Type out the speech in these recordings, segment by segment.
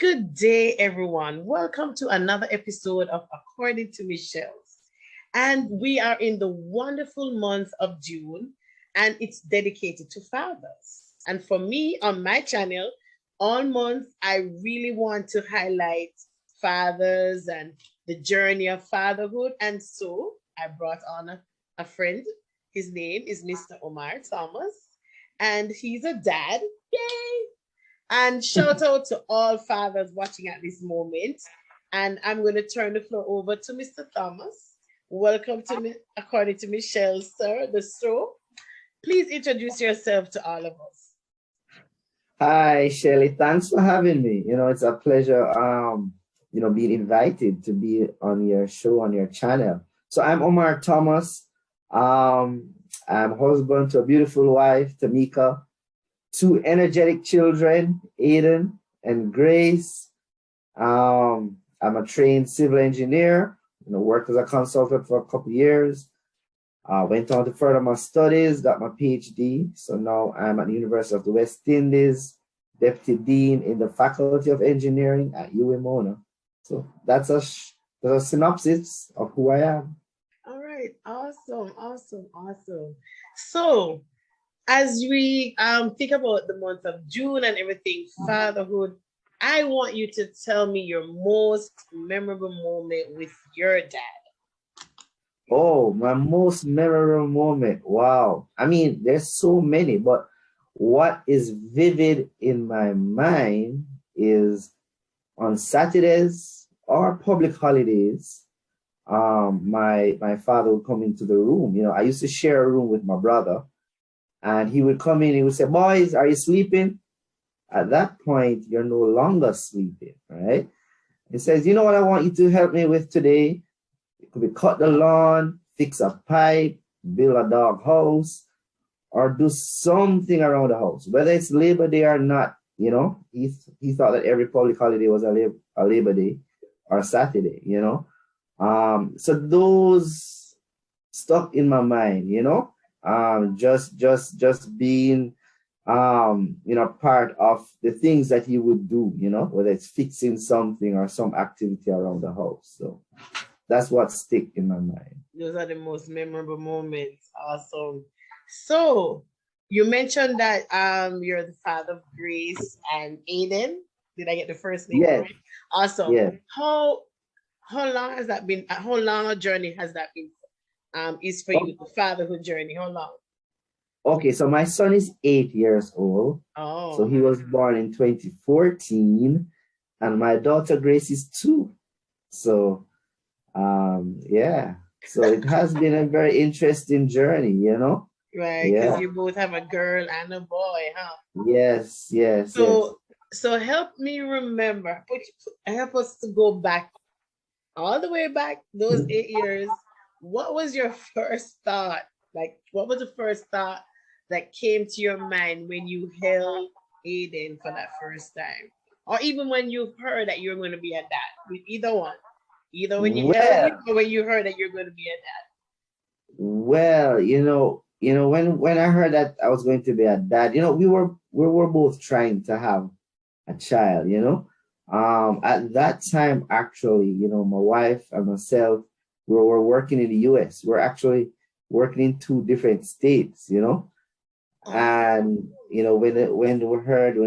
Good day, everyone. Welcome to another episode of According to MzShellz. And we are in the wonderful month of June, and it's dedicated to fathers. And for me on my channel, all month, I really want to highlight fathers and the journey of fatherhood. And so I brought on a friend. His name is Mr. Omar Thomas, and he's a dad. Yay! And shout out to all fathers watching at this moment. And I'm going to turn the floor over to Mr. Thomas. Welcome to me, according to MzShellz, sir, the show. Please introduce yourself to all of us. Hi, Shelly. Thanks for having me. It's a pleasure, being invited to be on your show, on your channel. So I'm Omar Thomas. I'm husband to a beautiful wife, Tamika. 2 energetic children, Aiden and Grace. I'm a trained civil engineer, worked as a consultant for a couple of years. Went on to further my studies, got my Ph.D. So now I'm at the University of the West Indies, Deputy Dean in the Faculty of Engineering at UMona. So that's a synopsis of who I am. All right, awesome. So, as we think about the month of June and everything, fatherhood, I want you to tell me your most memorable moment with your dad. Oh, my most memorable moment. Wow. I mean, there's so many, but what is vivid in my mind is on Saturdays or public holidays, my father would come into the room. I used to share a room with my brother. And he would come in, he would say, "Boys, are you sleeping?" At that point, you're no longer sleeping, right? He says, "You know what I want you to help me with today? It could be cut the lawn, fix a pipe, build a dog house, or do something around the house, whether it's Labor Day or not." He thought that every public holiday was a Labor Day or a Saturday, So those stuck in my mind, just being part of the things that he would do, whether it's fixing something or some activity around the house. So that's what stick in my mind. Those are the most memorable moments. Awesome. So you mentioned that you're the father of Grace and Aiden. Did I get the first name right? Awesome. Yeah. How long has that been? How long a journey has that been? Is for you, the fatherhood journey? How long? Okay, so my son is 8 years old. Oh. So he was born in 2014, and my daughter Grace is 2. So, yeah. So it has been a very interesting journey, Right, because you both have a girl and a boy, huh? Yes. So help me remember. Help us to go back, all the way back, those 8 years. What was your first thought? Like, what was the first thought that came to your mind when you held Aiden for that first time? Or even when you heard that you were going to be a dad? Either one. Either when you held him or when you heard that you're going to be a dad. Well, when I heard that I was going to be a dad, we were both trying to have a child, At that time, actually, my wife and myself, we were working in the US. We're actually working in 2 different states, And, when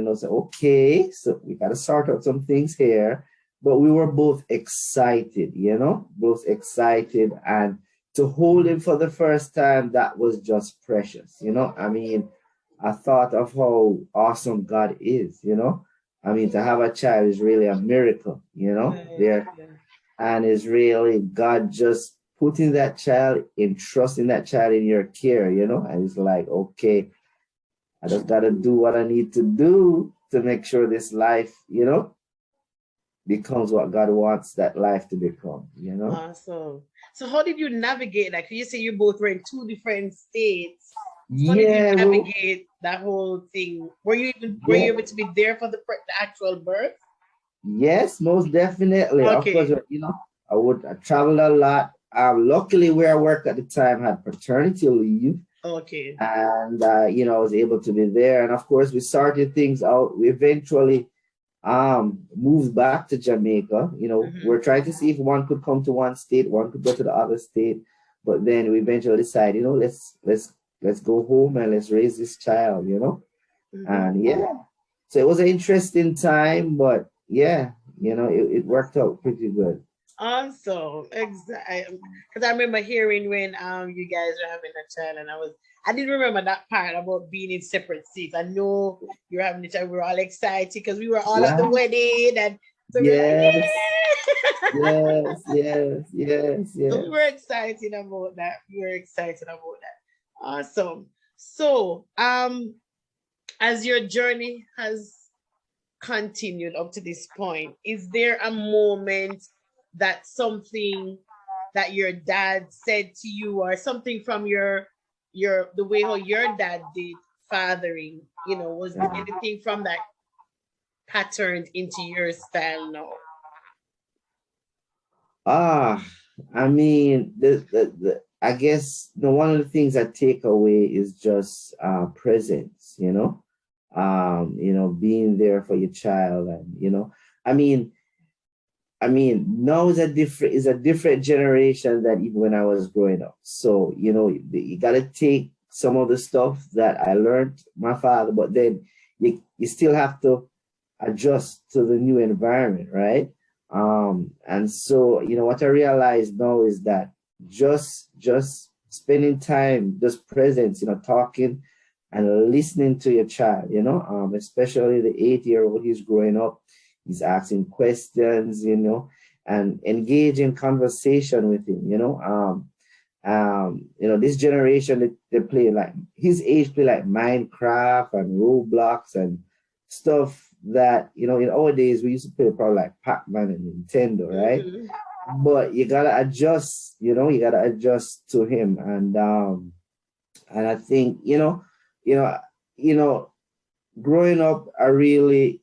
I said, okay, so we got to sort out some things here. But we were both excited, And to hold him for the first time, that was just precious, I mean, I thought of how awesome God is, I mean, to have a child is really a miracle, And it's really God just putting that child, entrusting that child in your care, And it's like, okay, I just got to do what I need to do to make sure this life, becomes what God wants that life to become, Awesome. So how did you navigate that? You say you both were in 2 different states. How did you navigate that whole thing? Were you able to be there for the actual birth? Yes, most definitely. Okay. Of course, I traveled a lot. Luckily, where I worked at the time had paternity leave. Okay. And, I was able to be there. And of course, we started things out. We eventually moved back to Jamaica. You know, Mm-hmm. we're trying to see if one could come to one state, one could go to the other state. But then we eventually decided, you know, let's go home and let's raise this child, you know. Mm-hmm. And yeah, so it was an interesting time, but yeah, you know, it worked out pretty good. Awesome. Exactly. Because I remember hearing when you guys were having a child, and I didn't remember that part about being in separate seats. I know you were having a child. We were all excited because we were all at the Right? wedding, and so we were like, Yes, yeah. yes, yes, yes, So we were yes. excited about that. We were excited about that. Awesome. So as your journey has continued up to this point, is there a moment that something that your dad said to you, or something from your the way how your dad did fathering, was there Yeah. anything from that patterned into your style now? Ah, I mean, I guess one of the things I take away is just presence, being there for your child, and I mean, now is a different generation than even when I was growing up. So, you gotta take some of the stuff that I learned my father, but then you still have to adjust to the new environment, right? And so, what I realize now is that just spending time, just presence, talking and listening to your child, especially the 8-year-old, he's growing up, he's asking questions, and engage in conversation with him, this generation, they play like his age, play like Minecraft and Roblox and stuff that, in our days we used to play probably like Pac-Man and Nintendo, right? Mm-hmm. But you gotta adjust, you gotta adjust to him. And I think, you know, you know, growing up, I really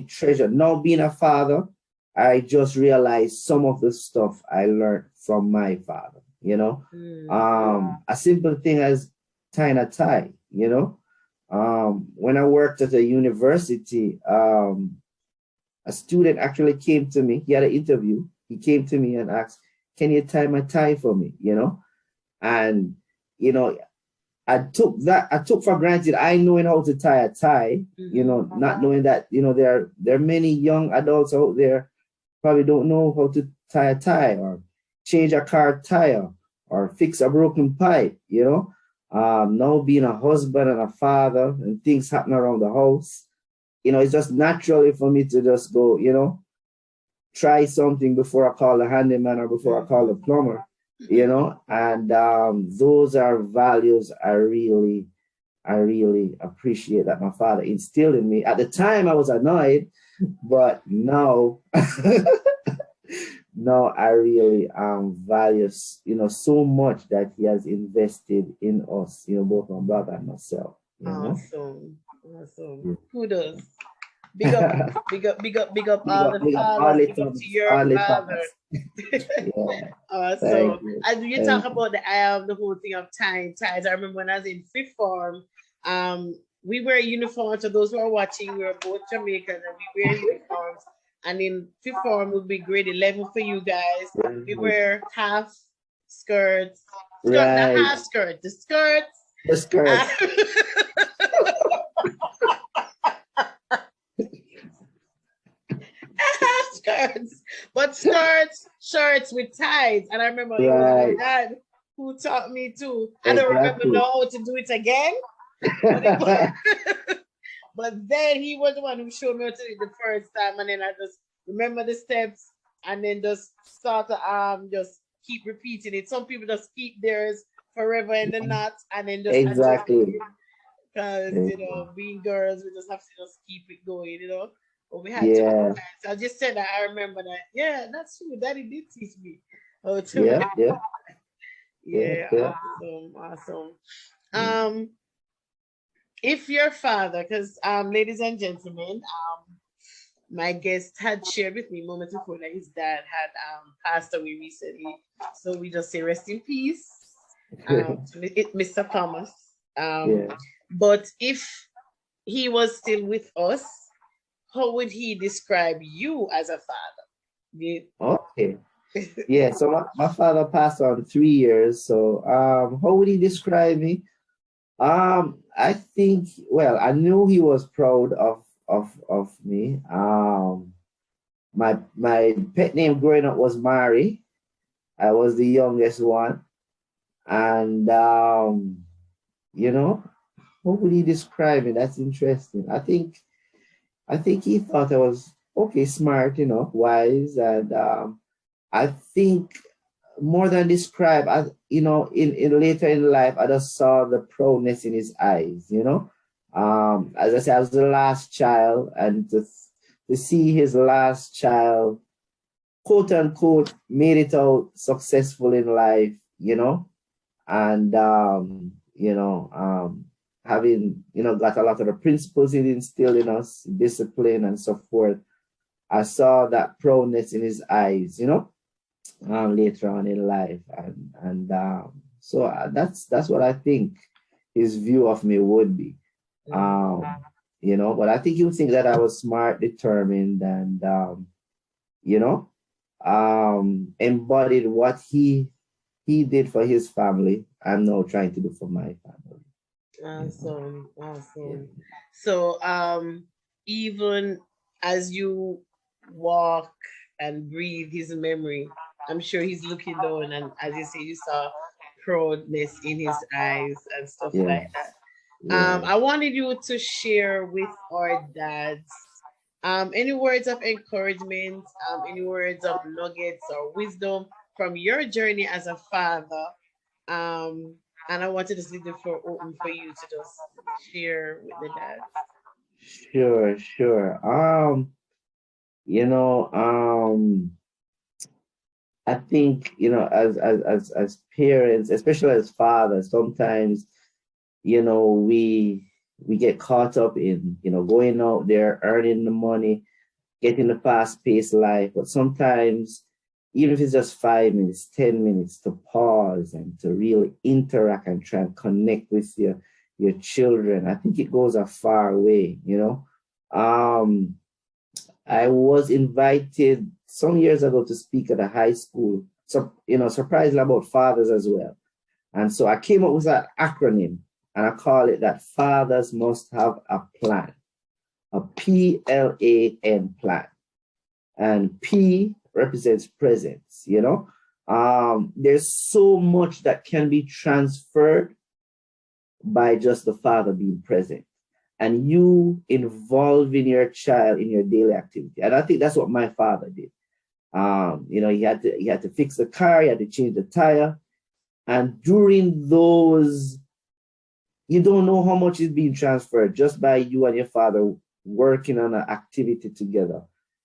treasure. Now being a father, I just realized some of the stuff I learned from my father, a simple thing as tying a tie, when I worked at a university, a student actually came to me. He had an interview. He came to me and asked, "Can you tie my tie for me?" And you know, I took for granted I knowing how to tie a tie, Mm-hmm. not knowing that, there are many young adults out there probably don't know how to tie a tie or change a car tire or fix a broken pipe, Now being a husband and a father and things happen around the house, it's just naturally for me to just go, try something before I call the handyman or before I call the plumber, and those are values I really appreciate that my father instilled in me. At the time, I was annoyed, but now, now I really value, so much that he has invested in us, both my brother and myself. Awesome. Awesome. Yeah. Kudos. Big up, big up, big up, big up all the Big up, fathers. Harley Big up to Thomas, your Harley father. Thomas. Yeah, thank Awesome. you, As you talk thank you. about the whole thing of tying ties, I remember when I was in fifth form, we wear uniforms. So those who are watching, we were both Jamaicans and we wear uniforms. And in fifth form would be grade 11 for you guys. We wear half skirts, not Right, half skirt, the skirts. the Uh, skirts. skirts, but skirts, shirts with ties. And I remember it was my Right, dad who taught me to. I don't remember exactly. now how to do it again, but it was, but then he was the one who showed me how to do it the first time, and then I just remember the steps, and then just start to just keep repeating it. Some people just keep theirs forever in the knot, and then just adjust Exactly. it because being girls, we just have to just keep it going. But we had to be Yeah, kind. So I just said that I remember that. Yeah, that's true. Daddy did teach me how to. yeah, yeah, yeah, Yeah, yeah. awesome, awesome. Mm. Um, if your father, because ladies and gentlemen, my guest had shared with me moments before that his dad had passed away recently. So we just say rest in peace, to Mr. Thomas. Um, Yeah. but if he was still with us, how would he describe you as a father? Okay. Yeah, so my father passed on 3 years. So how would he describe me? I think, well, I knew he was proud of me. My pet name growing up was Mari. I was the youngest one. And you know, how would he describe me? That's interesting. I think he thought I was okay, smart, wise, and I think more than describe, as in later in life, I just saw the proudness in his eyes. As I said, I was the last child, and to see his last child, quote unquote, made it out successful in life, and having got a lot of the principles he instilled in us, discipline and so forth. I saw that proudness in his eyes, later on in life, and so that's what I think his view of me would be. But I think he would think that I was smart, determined, and embodied what he did for his family. I'm now trying to do for my family. Awesome, awesome. Yeah. So, even as you walk and breathe his memory, I'm sure he's looking down, and as you say, you saw proudness in his eyes and stuff Yeah. like that. Yeah. I wanted you to share with our dads any words of encouragement, any words of nuggets or wisdom from your journey as a father. Um, and I wanted to just leave the floor open for you to just share with the dads. Sure, sure. You know, I think, as parents, especially as fathers, sometimes, we get caught up in, going out there, earning the money, getting the fast-paced life. But sometimes, even if it's just 5 minutes, 10 minutes to pause and to really interact and try and connect with your children, I think it goes a far way. Um, I was invited some years ago to speak at a high school, so, surprisingly about fathers as well. And so I came up with an acronym, and I call it that fathers must have a plan, a P.L.A.N plan. And P represents presence. There's so much that can be transferred by just the father being present and you involving your child in your daily activity. And I think that's what my father did. He had to fix the car, he had to change the tire. And during those, you don't know how much is being transferred just by you and your father working on an activity together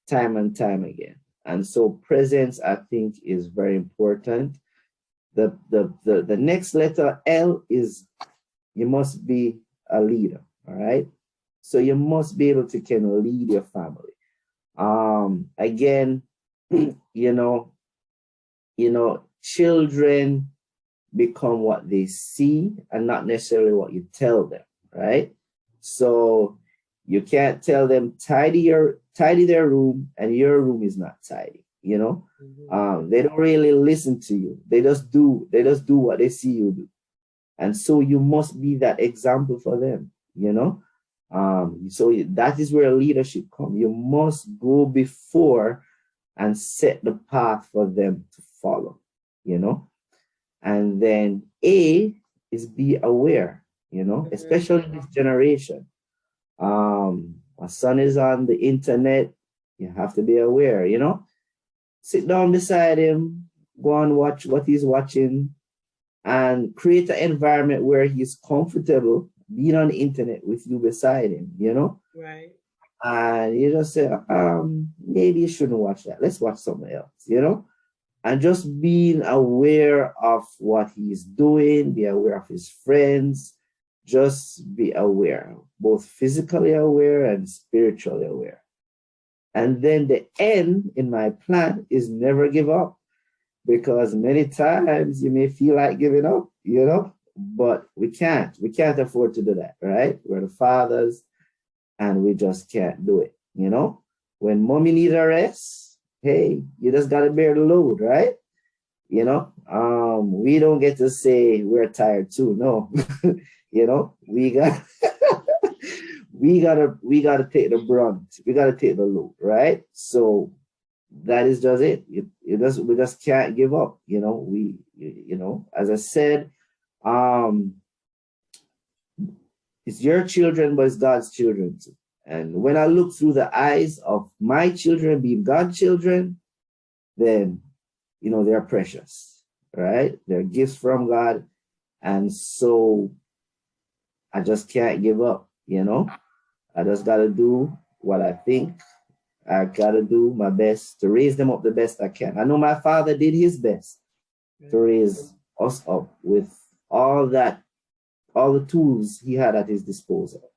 time and time again. And so presence, I think, is very important. The next letter, L, is you must be a leader. All right. So you must be able to kind of lead your family. Again, children become what they see and not necessarily what you tell them, right? So you can't tell them tidy their room and your room is not tidy. They don't really listen to you. They just do what they see you do. And so you must be that example for them. So that is where leadership comes. You must go before and set the path for them to follow. And then A is be aware, especially in this generation. My son is on the internet. You have to be aware, sit down beside him, go and watch what he's watching, and create an environment where he's comfortable being on the internet with you beside him. Right. And you just say, maybe you shouldn't watch that. Let's watch something else. And just being aware of what he's doing, be aware of his friends, just be aware, both physically aware and spiritually aware. And then the N in my plan is never give up, because many times you may feel like giving up, but we can't afford to do that, right? We're the fathers and we just can't do it. You know, when mommy needs a rest, hey, you just gotta bear the load, right? You know, we don't get to say we're tired too. No, you know, we gotta take the brunt. We gotta take the load, right? So that is just it. We just can't give up. You know, as I said, um, it's your children, but it's God's children too. And when I look through the eyes of my children being God's children, then they're precious, right? They're gifts from God, and so I just can't give up. I just gotta do what I think. I gotta do my best to raise them up the best I can. I know my father did his best to raise us up with all the tools he had at his disposal.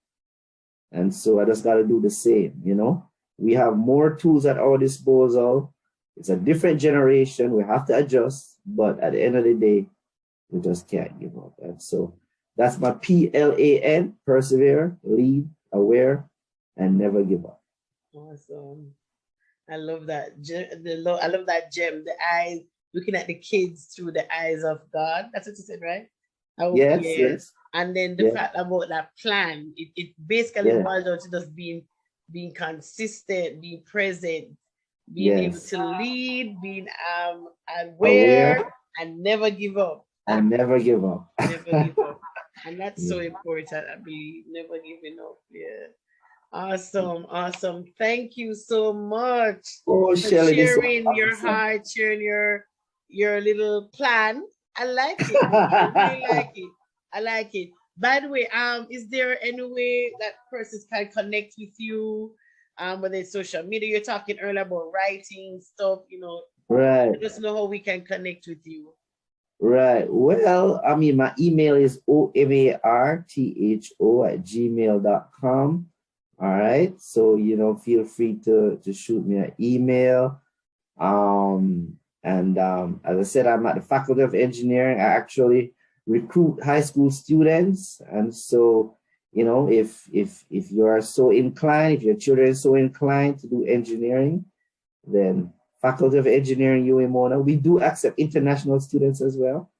And so I just gotta do the same, We have more tools at our disposal. It's a different generation. We have to adjust, but at the end of the day, we just can't give up. And so that's my P.L.A.N, persevere, lead, aware, and never give up. Awesome. I love that. I love that gem. The eyes, looking at the kids through the eyes of God. That's what you said, right? Yes. And then the fact about that plan, it basically boils down to just being consistent, being present, being able to lead, being aware, and never give up. And never give up. Never give up. And that's so important, I believe. Never giving up. Yeah. Awesome. Thank you so much for sharing your heart, sharing your little plan. I like it. I really like it. I like it. By the way, is there any way that persons can connect with you? Whether it's social media, you're talking earlier about writing stuff, Right. Let us know how we can connect with you. Right. Well, I mean, my email is omartho@gmail.com. All right. So, feel free to shoot me an email. And as I said, I'm at the Faculty of Engineering. I actually recruit high school students. And so, if you are so inclined, if your children are so inclined to do engineering, then Faculty of Engineering, UMona. We do accept international students as well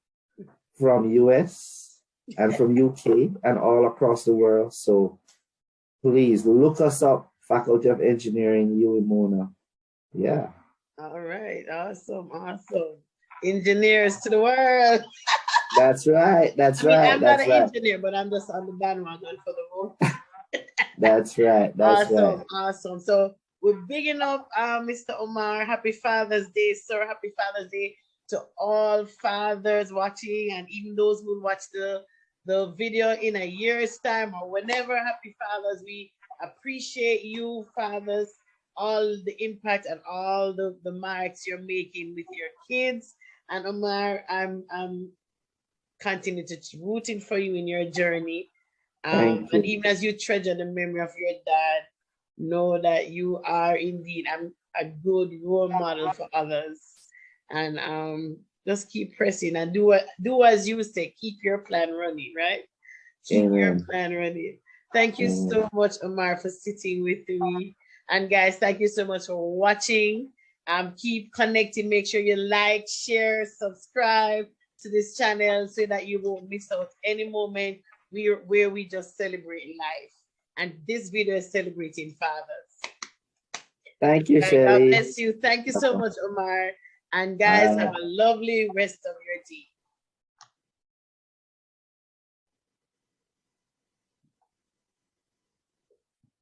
from US and from UK and all across the world. So please look us up, Faculty of Engineering, UMona. Yeah. All right. Awesome. Engineers to the world. That's right. I'm not an engineer, but I'm just on the bandwagon for the role. That's right. Awesome. So we're bigging up Mr. Omar. Happy Father's Day, sir. Happy Father's Day to all fathers watching, and even those who will watch the video in a year's time or whenever. Happy Fathers. We appreciate you, fathers, all the impact and all the marks you're making with your kids. And Omar, I'm continue to rooting for you in your journey. And even as you treasure the memory of your dad, know that you are indeed a good role model for others. And just keep pressing and do as you say, keep your plan running, right? Keep your plan running. Thank you so much, Omar, for sitting with me. And guys, thank you so much for watching. Keep connecting. Make sure you like, share, subscribe to this channel so that you won't miss out any moment where we just celebrate life. And this video is celebrating fathers. Thank you, Shelly. God bless you. Thank you so much, Omar. And guys, have a lovely rest of your day.